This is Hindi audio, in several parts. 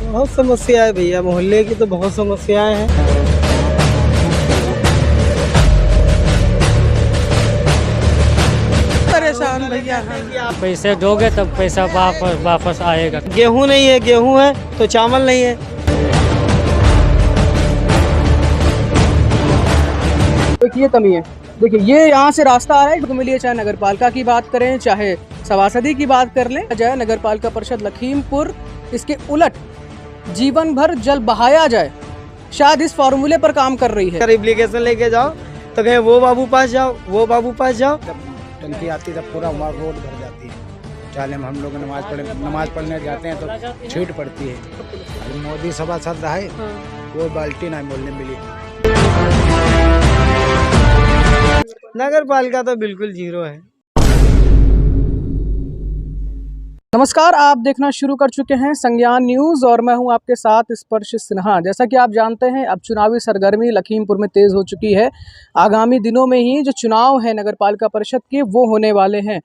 बहुत समस्या है भैया, मोहल्ले की तो बहुत समस्याएं हैं। परेशान भैया हैं। पैसे दोगे तब पैसा वापस आएगा। गेहूं नहीं है, गेहूं है तो चावल नहीं है। देखिए कमी है। देखिए ये यहाँ से रास्ता आ रहा है, मिलिए चाहे नगर पालिका की बात करें, चाहे सभासदी की बात कर लें, चाहे नगर पालिका परिषद लखीमपुर, इसके उलट जीवन भर जल बहाया जाए, शायद इस फॉर्मूले पर काम कर रही है। अगर एप्लीकेशन लेके जाओ तो कहें वो बाबू पास जाओ, वो बाबू पास जाओ। टंकी आती तब पूरा वहाँ रोड भर जाती है। चाले में हम लोग नमाज पढ़ने जाते हैं तो छीट पड़ती है। अभी मोदी सभा चल रहा है, वो बाल्टी ना बोलने मिली। नगर पालिका तो बिल्कुल जीरो है। नमस्कार, आप देखना शुरू कर चुके हैं संज्ञान न्यूज़ और मैं हूं आपके साथ स्पर्श सिन्हा। जैसा कि आप जानते हैं, अब चुनावी सरगर्मी लखीमपुर में तेज़ हो चुकी है। आगामी दिनों में ही जो चुनाव है नगर पालिका परिषद के, वो होने वाले हैं।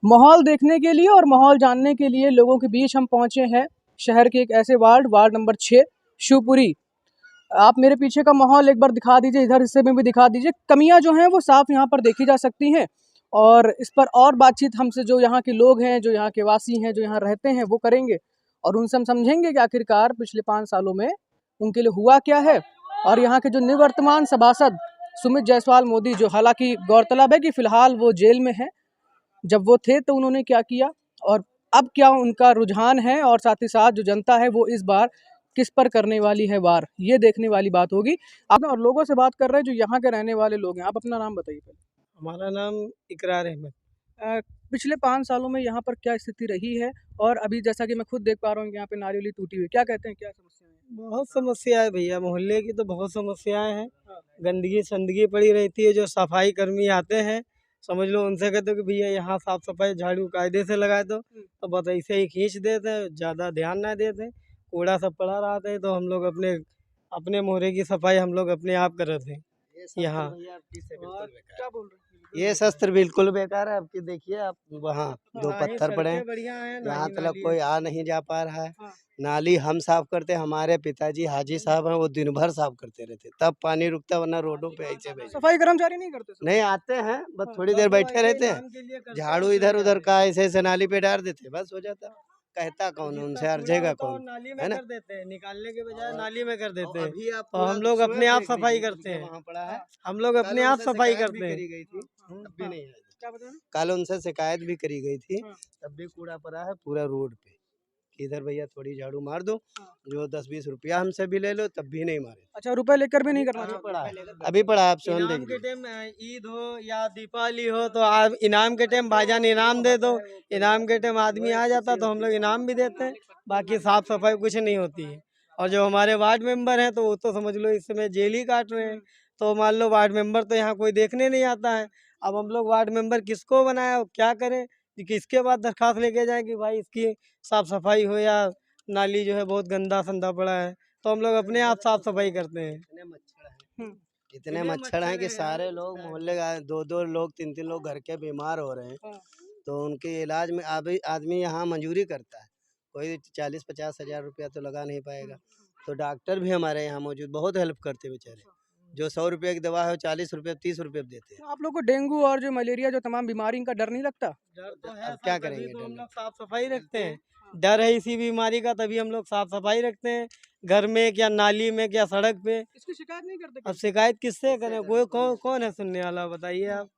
माहौल देखने के लिए और माहौल जानने के लिए लोगों के बीच हम पहुंचे हैं शहर के एक ऐसे वार्ड नंबर 6 शिवपुरी। आप मेरे पीछे का माहौल एक बार दिखा दीजिए, इधर हिस्से में भी दिखा दीजिए। कमियां जो हैं वो साफ यहाँ पर देखी जा सकती हैं और इस पर और बातचीत हमसे जो यहाँ के लोग हैं, जो यहाँ के वासी हैं, जो यहाँ रहते हैं, वो करेंगे और उनसे हम समझेंगे कि आखिरकार पिछले 5 सालों में उनके लिए हुआ क्या है। और यहाँ के जो निवर्तमान सभासद सुमित जायसवाल मोदी, जो हालांकि गौरतलब है कि फ़िलहाल वो जेल में है, जब वो थे तो उन्होंने क्या किया और अब क्या उनका रुझान है, और साथ ही साथ जो जनता है वो इस बार किस पर करने वाली है वार, ये देखने वाली बात होगी। आप और लोगों से बात कर रहे हैं जो यहाँ के रहने वाले लोग हैं। आप अपना नाम बताइए पहले। हमारा नाम इकरार अहमद। पिछले 5 सालों में यहाँ पर क्या स्थिति रही है, और अभी जैसा कि मैं खुद देख पा रहा हूँ यहाँ पे नाली वाली टूटी हुई, क्या कहते हैं, क्या समस्या है? बहुत समस्या है भैया, मोहल्ले की तो बहुत समस्याएं हैं। गंदगी संदगी पड़ी रहती है। जो सफाई कर्मी आते हैं, समझ लो उनसे कहते हो कि भैया यहाँ साफ सफाई झाड़ू कायदे से लगाए दो, तो बस ऐसे ही खींच देते हैं, ज़्यादा ध्यान ना देते। कूड़ा सब पड़ा रहता है तो हम लोग अपने अपने मोहल्ले की सफाई हम लोग अपने आप कर रहे थे यहाँ। क्या बोल रहे हैं? ये शस्त्र बिल्कुल बेकार है। आपकी देखिए, आप वहाँ दो हाँ, पत्थर पड़े हैं, बढ़िया है, यहाँ तक नाली कोई है। आ नहीं जा पा रहा है। हाँ। नाली हम साफ करते, हमारे पिताजी हाजी साहब हैं, वो दिन भर साफ करते रहते, तब पानी रुकता, वरना रोडों पे ऐसे भेज सफाई कर्मचारी नहीं करते सब? नहीं आते हैं, बस थोड़ी देर बैठे रहते हैं, झाड़ू इधर उधर का ऐसे ऐसे नाली पे डाल देते, बस हो जाता। कहता कौन उनसे, अर्जेगा कौन, नाली है में ना? कर देते हैं, निकालने के बजाय नाली में कर देते हैं। अभी आप तो हम लोग अपने आप सफाई करते हैं। वहाँ पड़ा है, हम लोग अपने आप सफाई करते हैं। करी गई थी, तब भी नहीं आया। क्या बता रहे हैं? कल उनसे शिकायत भी करी गई थी, हाँ। तब भी कूड़ा पड़ा है पूरा रोड पे कि इधर भैया थोड़ी झाड़ू मार दो, हाँ। जो 10-20 रुपया हमसे भी ले लो, तब भी नहीं मारे। अच्छा, रुपए लेकर भी नहीं करना अभी चाहते? पड़ा है, अभी पड़ा है, आप स्वयं इनाम देख के लीजिए। टाइम ईद हो या दीपावली हो तो आप इनाम के टाइम भाईजान इनाम दे दो। इनाम के टाइम आदमी आ जाता तो हम लोग इनाम भी देते हैं। बाकी साफ सफाई कुछ नहीं होती है। और जो हमारे वार्ड मेंबर हैं तो वो तो समझ लो इस समय जेल ही काट रहे हैं। तो मान लो वार्ड मेंबर तो यहाँ कोई देखने नहीं आता है। अब हम लोग वार्ड मेंबर किसको बनाए, क्या करें कि किसके बाद दरखास्त लेके जाए कि भाई इसकी साफ सफाई हो, या नाली जो है बहुत गंदा संदा पड़ा है, तो हम लोग अपने आप साफ सफाई करते हैं। इतने मच्छर हैं कि सारे लोग मोहल्ले का 2-2 लोग 3-3 लोग घर के बीमार हो रहे हैं। हाँ। तो उनके इलाज में आदमी यहाँ मंजूरी करता है, कोई 40-50 हज़ार रुपया तो लगा नहीं पाएगा। तो डॉक्टर भी हमारे यहाँ मौजूद बहुत हेल्प करते बेचारे, जो 100 रुपये की दवा है वो 40 रुपये 30 रुपये देते हैं। तो आप लोग को डेंगू और जो मलेरिया, जो तमाम बीमारी, का डर नहीं लगता? डर तो है अब सर, क्या तभी करेंगे तो हम डर लोग साफ सफाई रखते हैं। डर है इसी बीमारी का, तभी हम लोग साफ सफाई रखते हैं। घर में क्या नाली में क्या सड़क पे। इसकी शिकायत नहीं करते? अब शिकायत किससे करें, कोई कौन है सुनने वाला, बताइए आप।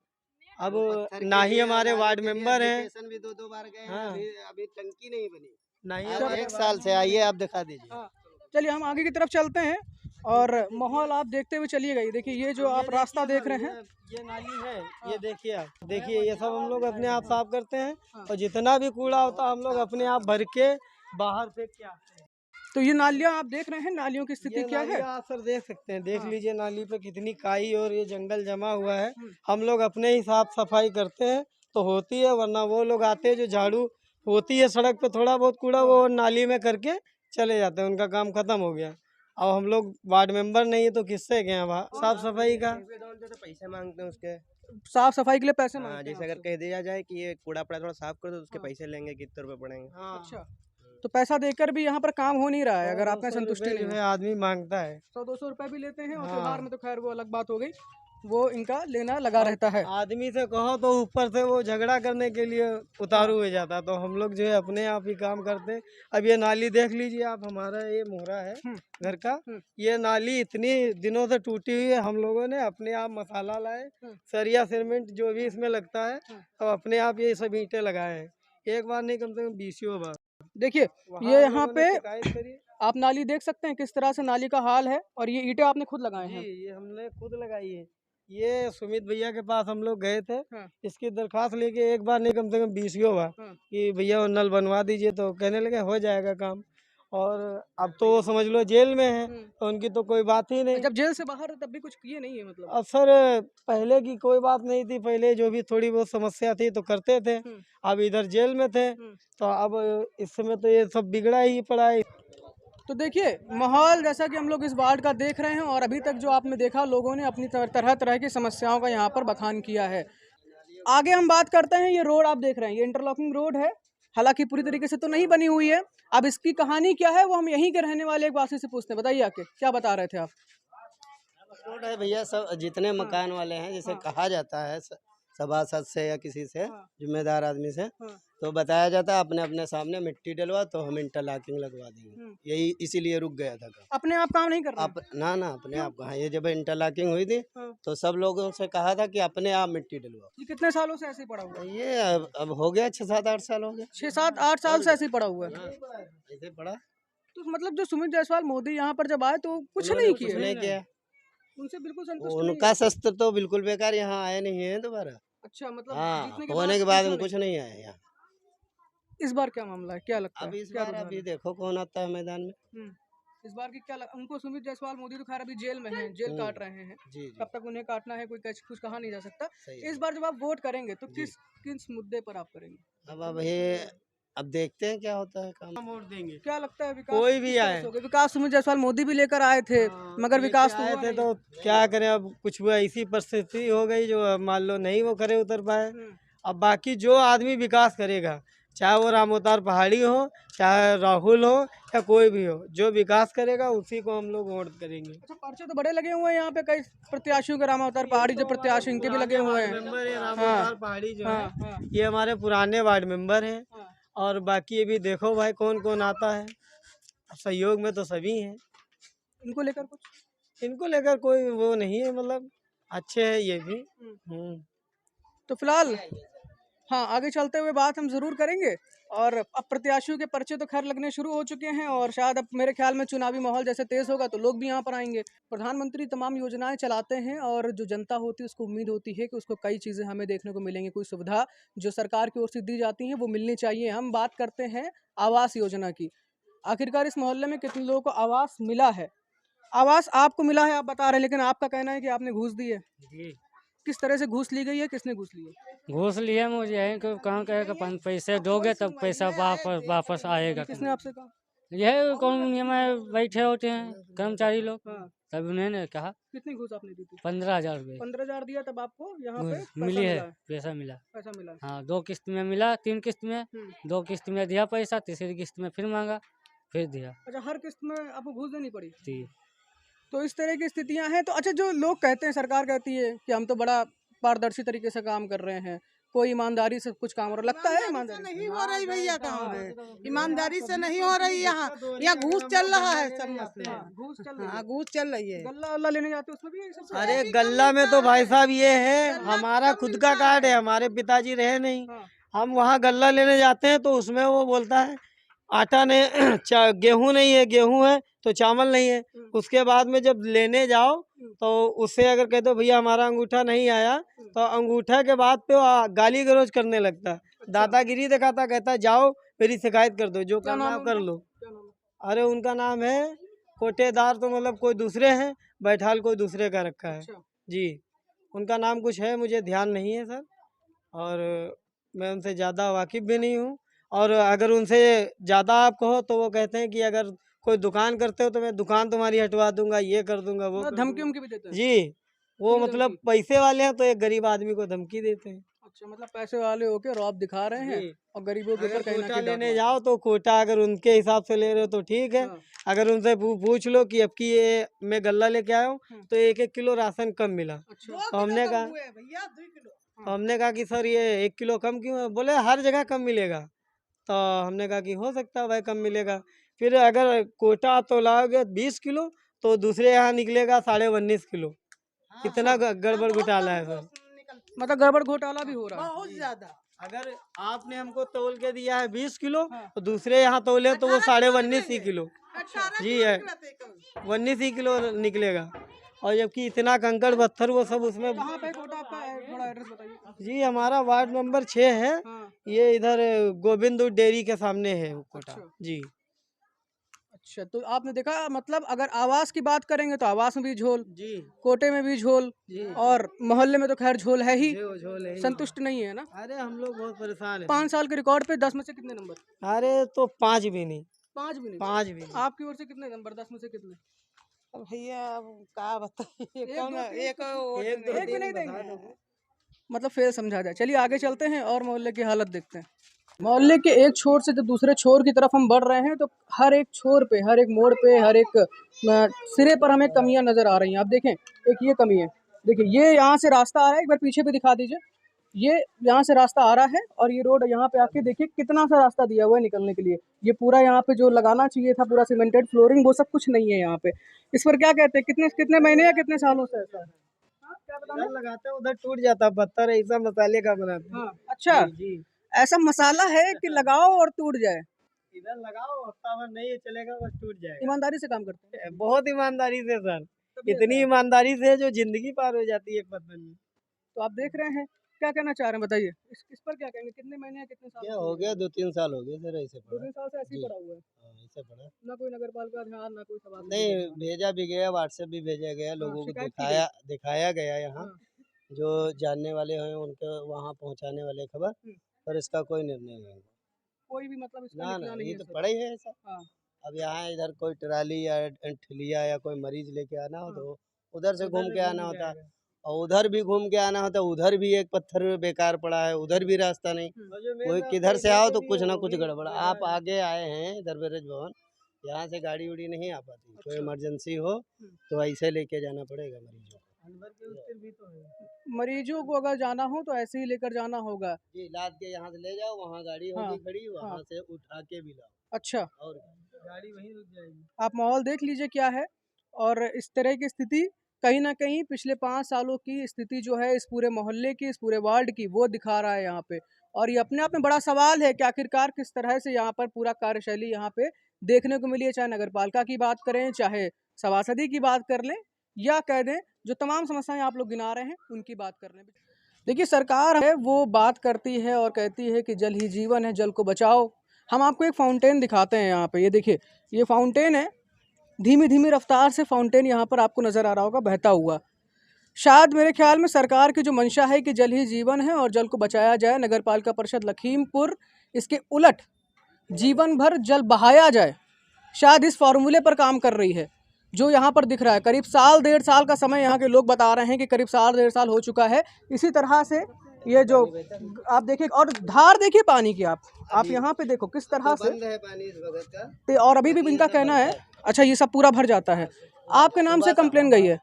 अब ना ही हमारे वार्ड मेंबर हैं, भी 2-2 बार गए हैं, हाँ। अभी टंकी नहीं बनी। ना ही आप हमारे 1 साल से आइए, आप दिखा दीजिए। हाँ। चलिए हम आगे की तरफ चलते हैं और माहौल आप देखते हुए चलिएगा। ये देखिए, ये जो आप रास्ता देख रहे हैं, ये नाली है, ये देखिए आप, देखिए ये सब हम लोग अपने आप साफ करते हैं। और जितना भी कूड़ा होता है हम लोग अपने आप भर के बाहर फेंक के आते हैं। तो ये नालियाँ आप देख रहे हैं, नालियों की स्थिति ये क्या है? नाली आप सर देख सकते हैं, देख लीजिए नाली पे कितनी काई और ये जंगल जमा हुआ है। हम लोग अपने ही साफ सफाई करते हैं तो होती है, वरना वो लोग आते हैं जो झाड़ू होती है सड़क पे थोड़ा बहुत कूड़ा वो नाली में करके चले जाते हैं, उनका काम खत्म हो गया। अब हम लोग वार्ड मेंबर नहीं है तो किससे गए वहाँ साफ सफाई का। पैसे मांगते हैं उसके। साफ सफाई के लिए पैसे हाँ, मांगते हैं जैसे अगर आपसे? कह दिया जाए कि ये कूड़ा पड़ा थोड़ा साफ कर दो तो उसके हाँ। पैसे लेंगे, कितने रुपए पड़ेंगे। हाँ। अच्छा। तो पैसा देकर भी यहाँ पर काम हो नहीं रहा है, अगर आप में 100 संतुष्टि रुपए नहीं जो है। है आदमी मांगता है। 100-200 रुपए भी लेते हैं और हाँ। त्योहार में तो खैर वो अलग बात हो गई, वो इनका लेना लगा रहता है। आदमी से कहो तो ऊपर से वो झगड़ा करने के लिए उतारू हो जाता है, तो हम लोग जो है अपने आप ही काम करते हैं। अब ये नाली देख लीजिए आप, हमारा ये मोहरा है घर का, ये नाली इतनी दिनों से टूटी हुई है। हम लोगों ने अपने आप मसाला लाए, सरिया सीमेंट जो भी इसमें लगता है, तो अपने आप ये सब ईंटें लगाए हैं। एक बार नहीं, कम से कम 20 बार। देखिए वहाँ ये हम यहाँ लोगों ने पे शिकायत करी। आप नाली देख सकते हैं किस तरह से नाली का हाल है, और ये ईंटें आपने खुद लगाए जी, हैं। ये हमने खुद लगाई है। ये सुमित भैया के पास हम लोग गए थे, हाँ। इसकी दरखास्त लेके एक बार नहीं, कम से कम 20 बार हाँ। कि भैया वो नल बनवा दीजिए, तो कहने लगे हो जाएगा काम। और अब तो वो समझ लो जेल में है, तो उनकी तो कोई बात ही नहीं। जब जेल से बाहर है तब भी कुछ किए नहीं है मतलब। अब सर पहले की कोई बात नहीं थी, पहले जो भी थोड़ी बहुत समस्या थी तो करते थे। अब इधर जेल में थे, तो अब इस समय तो ये सब बिगड़ा ही पड़ा है। तो देखिए माहौल जैसा कि हम लोग इस वार्ड का देख रहे हैं, और अभी तक जो आपने देखा लोगों ने अपनी तरह तरह की समस्याओं का यहाँ पर बखान किया है। आगे हम बात करते हैं, ये रोड आप देख रहे हैं, ये इंटरलॉकिंग रोड है, हालांकि पूरी तरीके से तो नहीं बनी हुई है। अब इसकी कहानी क्या है वो हम यहीं के रहने वाले एक वासी से पूछते हैं। बताइए आके क्या बता रहे थे आप। रोड है भैया, सब जितने मकान वाले हैं, जैसे कहा जाता है सभासद से या किसी से जिम्मेदार आदमी से, तो बताया जाता है अपने अपने सामने मिट्टी डलवा, तो हम इंटरलॉकिंग लगवा देंगे। यही इसीलिए रुक गया था काम। अपने आप काम नहीं कर रहे आप ना अपने आप कहाँ, ये जब इंटरलॉकिंग हुई थी तो सब लोगों से कहा था कि अपने आप मिट्टी डलवाओ। ये कितने सालों से ऐसे ही पड़ा हुआ है? ये अब हो गया 6-7-8 साल हो गया। 6-7-8 साल से ऐसे ही पड़ा हुआ है। ऐसे पड़ा, तो मतलब जो सुमित जायसवाल मोदी यहाँ पर जब आए तो कुछ उन्होंने नहीं कुछ किया, नहीं किया। उनसे बिल्कुल संतुष्ट नहीं उनका शस्त्र तो बिल्कुल बेकार, यहाँ आए नहीं है दोबारा। है। अच्छा मतलब हाँ, जीतने के होने के बाद हम कुछ नहीं आए यहाँ। इस बार क्या मामला है, क्या लगता अब है इस क्या बार रुझान अभी है? देखो कौन आता है मैदान में। इस बार की क्या उनको सुमित जायसवाल मोदी तो खैर अभी जेल में हैं, जेल काट रहे हैं। जी जी, कब तक उन्हें काटना है कोई कुछ कहा नहीं जा सकता। सही इस है। बार जब आप वोट करेंगे तो किस मुद्दे पर आप करेंगे? अब ये अब देखते हैं क्या होता है काम। वोट देंगे क्या लगता है विकास कोई भी किस तरह आए। से होगा? विकास सुमित जायसवाल मोदी भी लेकर आए थे, मगर विकास तो आए हुआ थे, नहीं। तो क्या करें, अब कुछ वो ऐसी परिस्थिति हो गई जो अब मान लो नहीं वो करे उतर पाए। अब बाकी जो आदमी विकास करेगा, चाहे वो रामोतार पहाड़ी हो, चाहे राहुल हो, या कोई भी हो, जो विकास करेगा उसी को हम लोग वोट करेंगे। अच्छा पर्चे तो बड़े लगे हुए हैं यहाँ पे, कई प्रत्याशियों के, राम अवतार पहाड़ी जो प्रत्याशी इनके भी लगे हुए हैं। मेंबर है रामोतार पहाड़ी जो है, हाँ। ये हमारे पुराने वार्ड मेंबर हैं। हाँ। और बाकी ये भी देखो भाई कौन कौन आता है, सहयोग में तो सभी हैं। इनको लेकर कुछ इनको लेकर कोई वो नहीं है, मतलब अच्छे है ये भी। तो फिलहाल हाँ आगे चलते हुए बात हम जरूर करेंगे। और अब प्रत्याशियों के पर्चे तो खैर लगने शुरू हो चुके हैं, और शायद अब मेरे ख्याल में चुनावी माहौल जैसे तेज होगा तो लोग भी यहाँ पर आएंगे। प्रधानमंत्री तमाम योजनाएं चलाते हैं, और जो जनता होती है उसको उम्मीद होती है कि उसको कई चीज़ें हमें देखने को मिलेंगी, कोई सुविधा जो सरकार की ओर से दी जाती है वो मिलनी चाहिए। हम बात करते हैं आवास योजना की। आखिरकार इस मोहल्ले में कितने लोगों को आवास मिला है? आवास आपको मिला है आप बता रहे हैं, लेकिन आपका कहना है कि आपने घूस दी है। जी किस तरह से घूस ली गई है, किसने घूस ली है? घूस लिया मुझे यही कि कहाँ कहेगा पैसे दोगे तब पैसा वापस आएगा। किसने आपसे कहा? यही कॉलोनी में बैठे होते हैं कर्मचारी लोग, हाँ। तब उन्होंने कहा कितनी घूस आपने दी थी? 15,000 रुपये 15,000 दिया तब आपको यहाँ पे घूस पैसा मिली है, मिला है? पैसा मिला। पैसा मिला है। हाँ 2 किस्त में मिला, 3 किस्त में, 2 किस्त में दिया पैसा, तीसरी किस्त में फिर मांगा, फिर दिया। अच्छा हर किस्त में आपको घूस देनी पड़ी? जी तो इस तरह की स्थितियां हैं। तो अच्छा जो लोग कहते हैं, सरकार कहती है कि हम तो बड़ा पारदर्शी तरीके से काम कर रहे हैं, कोई ईमानदारी से कुछ काम हो रहा, लगता है ईमानदारी नहीं हो रही भैया, कहाँ है ईमानदारी से नहीं हो रही। यहाँ घूस चल रहा है, सब मसला। घूस चल रही है। हाँ घूस चल रही है। गल्ला वल्ला लेने जाते हैं उसमें भी यही सब? अरे गल्ला में तो भाई साहब ये है, हमारा खुद का कार्ड है, हमारे पिताजी रहे नहीं, हम वहाँ गल्ला लेने जाते हैं तो उसमें वो बोलता है आटा नहीं गेहूं नहीं है, गेहूं है तो चावल नहीं है। उसके बाद में जब लेने जाओ तो उससे अगर कहते हो भैया हमारा अंगूठा नहीं आया, तो अंगूठा के बाद पे वो गाली गलौज करने लगता है, दादागिरी दिखाता, कहता है जाओ मेरी शिकायत कर दो, जो करना हो कर लो। अरे उनका नाम है कोटेदार, तो मतलब कोई दूसरे हैं, बैठाल कोई दूसरे का रखा है जी। उनका नाम कुछ है, मुझे ध्यान नहीं है सर, और मैं उनसे ज़्यादा वाकिफ़ भी नहीं हूँ। और अगर उनसे ज़्यादा आप कहो तो वो कहते हैं कि अगर कोई दुकान करते हो तो मैं दुकान तुम्हारी हटवा दूंगा, ये कर दूंगा, वो कर धमकी दूंगा। उमकी भी देते हैं? जी वो पूरी मतलब धमकी? पैसे वाले हैं तो एक गरीब आदमी को धमकी देते हैं। अच्छा, मतलब पैसे वाले होके रौब दिखा रहे हैं जी। और गरीबों के अगर ऊपर कहीं ना कोटा कहीं डांट लेने मार जाओ तो कोटा अगर उनके हिसाब से ले रहे हो तो ठीक है। हाँ। अगर उनसे पूछ लो कि अब की ये मैं गल्ला लेके आया हूँ हम्म। तो 1-1 किलो राशन कम मिला। अच्छा। 2 तो हमने किलो कहा कम हुए भैया, 2 किलो। तो हमने कहा कि सर ये 1 किलो कम क्यों है? बोले हर जगह कम मिलेगा। तो हमने कहा कि हो सकता है भाई कम मिलेगा। फिर अगर कोटा आप तौलाओगे 20 किलो तो दूसरे यहाँ निकलेगा 19.5 किलो। इतना गड़बड़ घोटाला है सर। मतलब गड़बड़ घोटाला भी हो रहा है। बहुत ज्यादा। अगर आपने हमको तौल के दिया है 20 किलो हाँ। तो दूसरे यहाँ तौले तो वो 19.5 ही किलो 18 जी किलो है। निकला था कल। 19 ही किलो निकलेगा। और जबकि इतना कंकड़ पत्थर वो सब उसमें। कहाँ पे कोटा आपका थोड़ा एड्रेस बताइए। जी हमारा वार्ड नंबर 6 है। हाँ। ये इधर गोविंद डेयरी के सामने है वो कोटा। अच्छा। जी अच्छा, तो आपने देखा, मतलब अगर आवास की बात करेंगे तो आवास में भी झोल, जी कोटे में भी झोल, जी और मोहल्ले में तो खैर झोल है ही। झोल है ही। संतुष्ट नहीं है ना। अरे हम लोग बहुत परेशान है। 5 साल के रिकॉर्ड पे 10 में से कितने नंबर? अरे तो 5 भी नहीं। 5 भी नहीं। 5 भी नहीं। आपकी ओर से कितने नंबर? 10 में से कितने? अब भैया अब क्या बताइए, एक, कौन दो, तीन, एक वोट एक, दो, नहीं। एक भी तीन नहीं बता देंगे। दो। मतलब फेल समझा जाए। चलिए आगे चलते हैं और मोहल्ले की हालत देखते हैं। मोहल्ले के एक छोर से जब दूसरे छोर की तरफ हम बढ़ रहे हैं तो हर एक छोर पे, हर एक मोड़ पे, हर एक सिरे पर हमें कमियां नजर आ रही हैं। आप देखें, एक ये कमी है, देखिए ये यहाँ से रास्ता आ रहा है, एक बार पीछे भी दिखा दीजिए। ये यहाँ से रास्ता आ रहा है और ये रोड यहाँ पे आके देखिए कितना सा रास्ता दिया हुआ है निकलने के लिए। ये पूरा यहाँ पे जो लगाना चाहिए था, पूरा सीमेंटेड फ्लोरिंग, वो सब कुछ नहीं है यहाँ पे। इस पर क्या कहते हैं, कितने कितने महीने या कितने सालों से ऐसा है? हाँ, क्या बताना? इधर लगाते हैं उधर टूट जाता है, पत्थर ऐसा मसाले का बनाते हैं। हाँ, अच्छा, जी ऐसा मसाला है कि लगाओ और टूट जाए। इधर लगाओ हफ्ता भर नहीं चलेगा बस टूट जाएगा। ईमानदारी से काम करते हैं। बहुत ईमानदारी से सर। तभी इतनी ऐसा है। ईमानदारी से जो जिंदगी पार हो जाती है एक पत्थर में। तो आप देख रहे हैं, क्या कहना चाह रहे हैं बताइए, इस पर क्या कहेंगे, कितने महीने या कितने साल क्या से हो ये गया है? 2-3 साल हो गए सर ऐसे 2-3 पड़ा। साल से ऐसे ही जी। पड़ा हुआ है। हाँ, ऐसे पड़ा। ना कोई नगर पालिका ध्यान, ना कोई सवाल नहीं भेजा भी गया, व्हाट्सएप भी भेजा गया, लोगों को शिकायत की दिखाया गया यहाँ हाँ। जो जानने वाले हैं उनके वहाँ पहुँचाने वाले खबर, पर इसका कोई निर्णय नहीं हुआ। कोई भी मतलब इसका ना निकला नहीं ये है तो सर। पड़ा ही है ऐसा। हाँ। अब यहाँ इधर कोई ट्राली या ठेलिया या कोई मरीज लेके आना हो तो उधर से घूम के आना होता है, और उधर भी घूम के आना होता है, उधर भी एक पत्थर बेकार पड़ा है, उधर भी रास्ता नहीं। कोई किधर से आओ तो कुछ ना कुछ गड़बड़। आप आगे आए हैं इधर ब्रिज भवन, यहाँ से गाड़ी उड़ी नहीं आ पाती। कोई इमरजेंसी हो तो ऐसे लेके जाना पड़ेगा मरीजों को। मरीजों को अगर जाना हो तो ऐसे ही लेकर जाना होगा। जी लाद के यहाँ से ले जाओ, वहाँ गाड़ी हाँ, होगी खड़ी, वहाँ हाँ। से उठा के भी लाओ। अच्छा, और गाड़ी वहीं रुक जाएगी। आप माहौल देख लीजिए क्या है। और इस तरह की स्थिति कहीं ना कहीं पिछले 5 सालों की स्थिति जो है इस पूरे मोहल्ले की, इस पूरे वार्ड की, वो दिखा रहा है यहाँ पे। और ये अपने आप में बड़ा सवाल है कि आखिरकार किस तरह से यहाँ पर पूरा कार्यशैली यहाँ पे देखने को मिली है। चाहे नगर पालिका की बात करें, चाहे सभासदी की बात कर लें, या कह दें जो तमाम समस्याएं आप लोग गिना रहे हैं उनकी बात कर लें। देखिए, सरकार है वो बात करती है और कहती है कि जल ही जीवन है, जल को बचाओ। हम आपको एक फाउंटेन दिखाते हैं यहाँ पे। ये देखिए, ये फाउंटेन है, धीमी धीमी रफ्तार से फाउंटेन यहाँ पर आपको नज़र आ रहा होगा बहता हुआ। शायद मेरे ख्याल में सरकार की जो मंशा है कि जल ही जीवन है और जल को बचाया जाए, नगर पालिका परिषद लखीमपुर इसके उलट जीवन भर जल बहाया जाए, शायद इस फॉर्मूले पर काम कर रही है जो यहाँ पर दिख रहा है। करीब 1.5 साल का समय यहाँ के लोग बता रहे हैं कि करीब 1.5 साल हो चुका है। इसी तरह से ये जो आप देखिए, और धार देखिए पानी की, आप यहाँ पे देखो किस तरह से बंद है पानी इस वक्त का। और अभी भी इनका कहना है, अच्छा ये सब पूरा भर जाता है। आपके नाम से कंप्लेन गई है?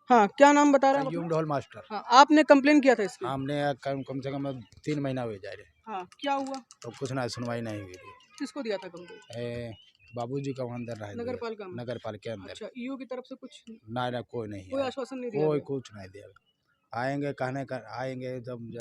हाँ, क्या नाम बता रहे हैं? कयूम ढोल मास्टर। हाँ, आपने कंप्लेन किया था इसकी? हमने कम से कम 3 महीना हुए जा रहे, हाँ, क्या हुआ? तो कुछ ना सुनवाई नहीं हुई रही। किसको दिया था कंप्लेन? बाबूजी का वहाँ अंदर रहा नगर पालिका में? नगर पालिका के अंदर। अच्छा, ईओ की तरफ से कुछ ना कोई नहीं कोई है, आश्वासन नहीं दिया कोई गया? कुछ नहीं दिया। आएंगे कहने का, आएंगे जब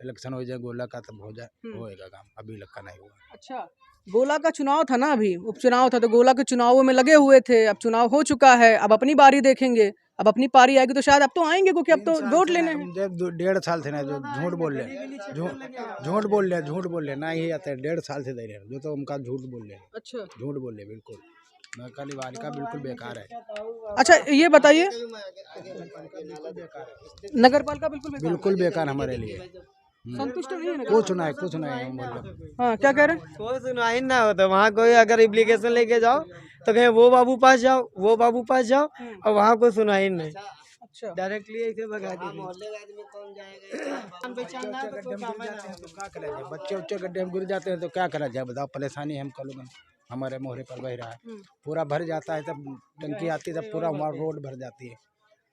इलेक्शन हो जाए गोला का तब हो जाए, होएगा काम। अभी लग का नहीं हुआ। अच्छा, गोला का चुनाव था ना, अभी उपचुनाव था, तो गोला के चुनावों में लगे हुए थे। अब चुनाव हो चुका है, अब अपनी बारी देखेंगे। अब अपनी पारी आएगी तो शायद अब तो आएंगे, क्योंकि अब तो 3 साल वोट से लेने हम हैं। जब 1.5 साल से ना जो झूठ बोल रहे, झूठ बोल रहे ना ही आते। 1.5 साल से दे रहे जो, तो उनका झूठ बोल रहे, अच्छा झूठ बोल रहे बिल्कुल। नगर पालिका बिल्कुल बेकार है। अच्छा, ये बताइए, नगर पालिका बिल्कुल बेकार हमारे लिए। संतुष्ट नहीं है नगर? कुछ नहीं हम बोल रहे। हाँ, क्या कह रहे हैं? कोई सुनवाई ना होता वहाँ। कोई अगर एप्लीकेशन लेके जाओ तो कहें वो बाबू पास जाओ, वो बाबू पास जाओ, और वहाँ कोई सुनवाई नहीं। अच्छा। डायरेक्टली ऐसे भगा दी। मोहल्ले का आदमी कौन जाएगा? पहचानना है तो कोई काम है ना। तो क्या करा जाए, बच्चे उच्चे गड्ढे में गिर जाते हैं तो क्या करा जाए बताओ। परेशानी हमको लोगों हमारे मोहरे पर बह रहा है, पूरा भर जाता है। तब टंकी आती है तब पूरा हमारा रोड भर जाती है।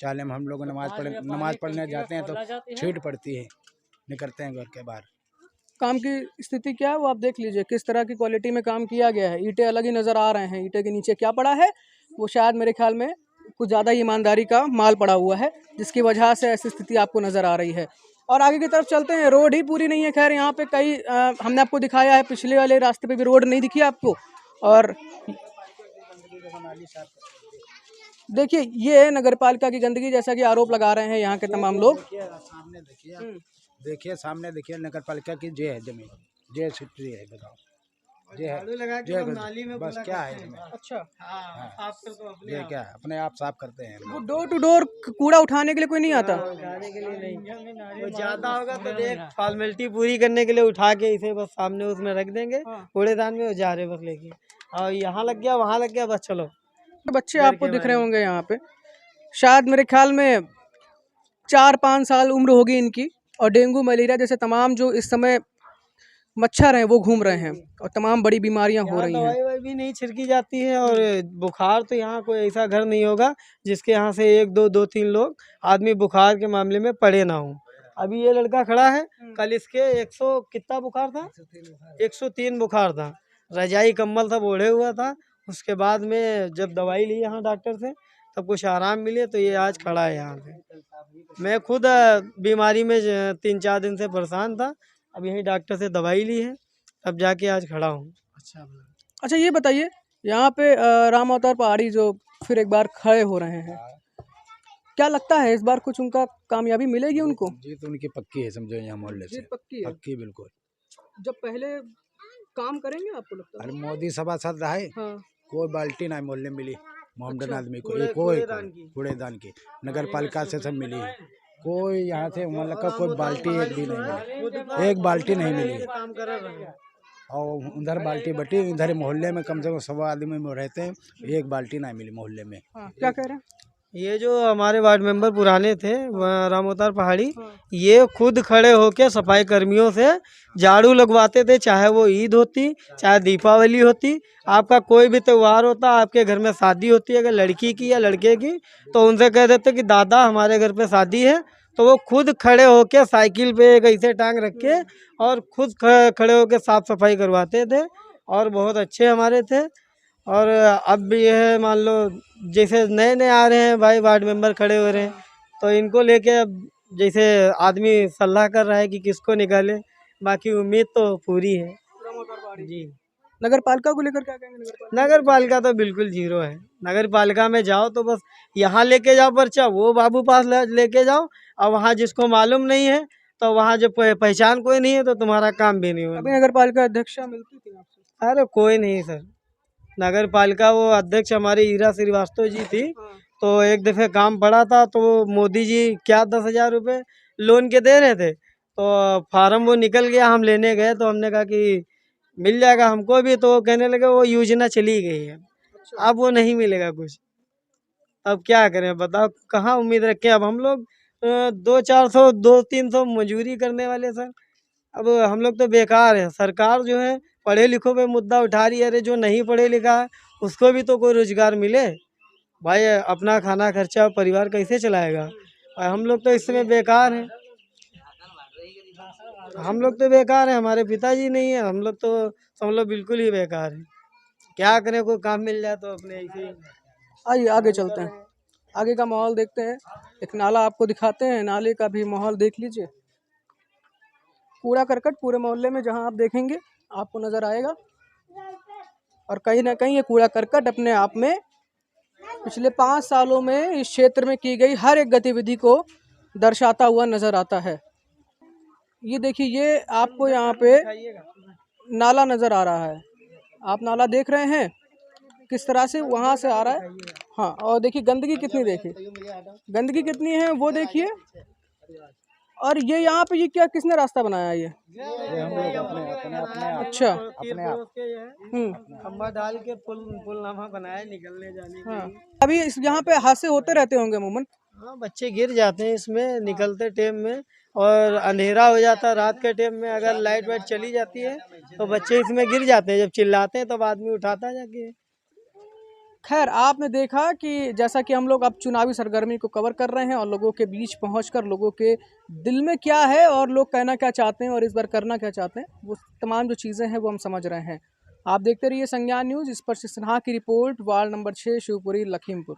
चाले में हम लोग नमाज पढ़ने जाते हैं तो छीट पड़ती है, निकलते हैं घर के बाहर। काम की स्थिति क्या है वो आप देख लीजिए, किस तरह की क्वालिटी में काम किया गया है। ईंटें अलग ही नज़र आ रहे हैं, ईंटें के नीचे क्या पड़ा है वो शायद मेरे ख्याल में कुछ ज़्यादा ही ईमानदारी का माल पड़ा हुआ है, जिसकी वजह से ऐसी स्थिति आपको नज़र आ रही है। और आगे की तरफ चलते हैं, रोड ही पूरी नहीं है। खैर यहाँ पे कई हमने आपको दिखाया है, पिछले वाले रास्ते पे भी रोड नहीं दिखी आपको। और देखिए ये है नगर पालिका की गंदगी, जैसा कि आरोप लगा रहे हैं यहाँ के तमाम लोग। सामने देखिए सामने देखिए नगर पालिका की जे है जमीन, जे सिटी है बताओ, जे है, झाड़ू लगा के जे हम नाली में बस कूड़ा क्या करते है हैं। इसमें। अच्छा, हाँ, साफ कर दो अपने ये आप। क्या है, अपने आप साफ करते हैं वो डोर टू डोर कूड़ा उठाने के लिए कोई नहीं आता? उठाने के लिए नहीं, वो ज्यादा होगा तो देख फॉर्मेलिटी पूरी करने के लिए उठा के इसे बस सामने उसमें रख देंगे कूड़ेदान में, वो जा रहे बस लेके। और यहाँ लग गया वहाँ लग गया, बस चलो। बच्चे आपको दिख रहे होंगे यहाँ पे, शायद मेरे ख्याल में 4-5 साल उम्र होगी इनकी। और डेंगू मलेरिया जैसे तमाम जो इस समय मच्छर हैं वो घूम रहे हैं और तमाम बड़ी बीमारियां हो यहाँ रही हैं। दवाई ववाई भी नहीं छिड़की जाती है। और बुखार तो यहाँ कोई ऐसा घर नहीं होगा जिसके यहाँ से 1-2-2-3 लोग आदमी बुखार के मामले में पड़े ना हो। अभी ये लड़का खड़ा है, कल इसके 100 कितना बुखार था, 103 बुखार था। रजाई कंबल सब ओढ़े हुआ था। उसके बाद में जब दवाई ली यहाँ डॉक्टर से तब कुछ आराम मिले तो ये आज खड़ा है यहाँ पे। मैं खुद बीमारी में 3-4 दिन से परेशान था, अब यही डॉक्टर से दवाई ली है तब जाके आज खड़ा हूँ। अच्छा ये बताइए, यहाँ पे राम अवतार पहाड़ी जो फिर एक बार खड़े हो रहे हैं, क्या लगता है इस बार कुछ उनका कामयाबी मिलेगी उनको? जीत उनकी पक्की है, समझो यहाँ मोहल्ले से जीत पक्की है? पक्की बिल्कुल। जब पहले काम करेंगे आपको लगता है? अरे मोदी सभासद रहे, हाँ। कोई बाल्टी ना मोहल्ले में मिली मोहम्मद अच्छा, आदमी को, कूड़े- कोई कूड़ेदान की। कूड़ेदान की नगर पालिका से सब मिली है। कोई यहाँ से मतलब का कोई बाल्टी एक भी नहीं मिली, एक बाल्टी नहीं मिली। काम कर रहे हैं। और उधर बाल्टी बटी, इधर मोहल्ले में कम से कम 100 आदमी में रहते हैं, एक बाल्टी नहीं मिली मोहल्ले में। हाँ, क्या कह रहे हैं? ये जो हमारे वार्ड मेंबर पुराने थे राम अवतार पहाड़ी, ये खुद खड़े होके सफाई कर्मियों से झाड़ू लगवाते थे, चाहे वो ईद होती चाहे दीपावली होती। आपका कोई भी त्यौहार होता, आपके घर में शादी होती है अगर लड़की की या लड़के की, तो उनसे कह देते कि दादा हमारे घर पे शादी है, तो वो खुद खड़े होके साइकिल पे एक ऐसे टांग रख के और खुद खड़े होके साफ सफाई करवाते थे और बहुत अच्छे हमारे थे। और अब भी यह मान लो जैसे नए नए आ रहे हैं भाई वार्ड मेंबर खड़े हो रहे हैं, तो इनको लेके अब जैसे आदमी सलाह कर रहा है कि किसको निकाले, बाकी उम्मीद तो पूरी है जी। नगर पालिका को लेकर क्या कहेंगे? नगर पालिका तो बिल्कुल जीरो है। नगर पालिका में जाओ तो बस यहाँ लेके जाओ पर्चा, वो बाबू पास लेके जाओ, और वहाँ जिसको मालूम नहीं है तो वहाँ जो पहचान कोई नहीं है तो तुम्हारा काम भी नहीं अभी होगा। नगर पालिका अध्यक्ष मिलती थी आपसे? अरे कोई नहीं सर, नगर पालिका वो अध्यक्ष हमारी ईरा श्रीवास्तव जी थी, तो एक दफ़े काम पड़ा था तो मोदी जी क्या 10,000 रुपये लोन के दे रहे थे, तो फार्म वो निकल गया, हम लेने गए तो हमने कहा कि मिल जाएगा हमको भी, तो वो कहने लगे वो योजना चली गई है, अब वो नहीं मिलेगा कुछ। अब क्या करें बताओ, कहाँ उम्मीद रखें अब हम लोग 200-400 200-300 मजूरी करने वाले सर, अब हम लोग तो बेकार है। सरकार जो है पढ़े लिखों पे मुद्दा उठा रही है, अरे जो नहीं पढ़े लिखा है उसको भी तो कोई रोजगार मिले भाई, अपना खाना खर्चा परिवार कैसे चलाएगा। और हम लोग तो इस समय बेकार हैं, हम लोग तो बेकार हैं, हमारे पिताजी नहीं है, हम लोग तो समझ लो बिल्कुल ही बेकार हैं। क्या करें, कोई काम मिल जाए तो अपने ऐसे ही। आइए आगे चलते हैं, आगे का माहौल देखते हैं। एक नाला आपको दिखाते हैं, नाले का भी माहौल देख लीजिए। कूड़ा करकट पूरे मोहल्ले में जहां आप देखेंगे आपको नज़र आएगा, और कहीं ना कहीं ये कूड़ा करकट अपने आप में पिछले 5 सालों में इस क्षेत्र में की गई हर एक गतिविधि को दर्शाता हुआ नज़र आता है। ये देखिए, ये आपको यहाँ पे नाला नज़र आ रहा है, आप नाला देख रहे हैं किस तरह से वहाँ से आ रहा है। हाँ, और देखिए गंदगी कितनी, देखिए गंदगी कितनी है वो देखिए। और ये यहाँ पे ये क्या, किसने रास्ता बनाया ये? हम लोग अपने अच्छा, अपने आप खम्बा डाल के पुल नामा बनाया निकलने जाने के हाँ। लिए। अभी यहाँ पे हादसे होते रहते होंगे अमूमन, हाँ, बच्चे गिर जाते हैं इसमें निकलते टाइम में, और अंधेरा हो जाता है रात के टाइम में, अगर लाइट वाइट चली जाती है तो बच्चे इसमें गिर जाते हैं। जब चिल्लाते हैं तब आदमी उठाता है जाके। खैर आपने देखा कि जैसा कि हम लोग अब चुनावी सरगर्मी को कवर कर रहे हैं और लोगों के बीच पहुंचकर लोगों के दिल में क्या है और लोग कहना क्या चाहते हैं और इस बार करना क्या चाहते हैं, वो तमाम जो चीज़ें हैं वो हम समझ रहे हैं। आप देखते रहिए संज्ञान न्यूज़। इस पर सिन्हा की report, ward number 6, Shivpuri, Lakhimpur.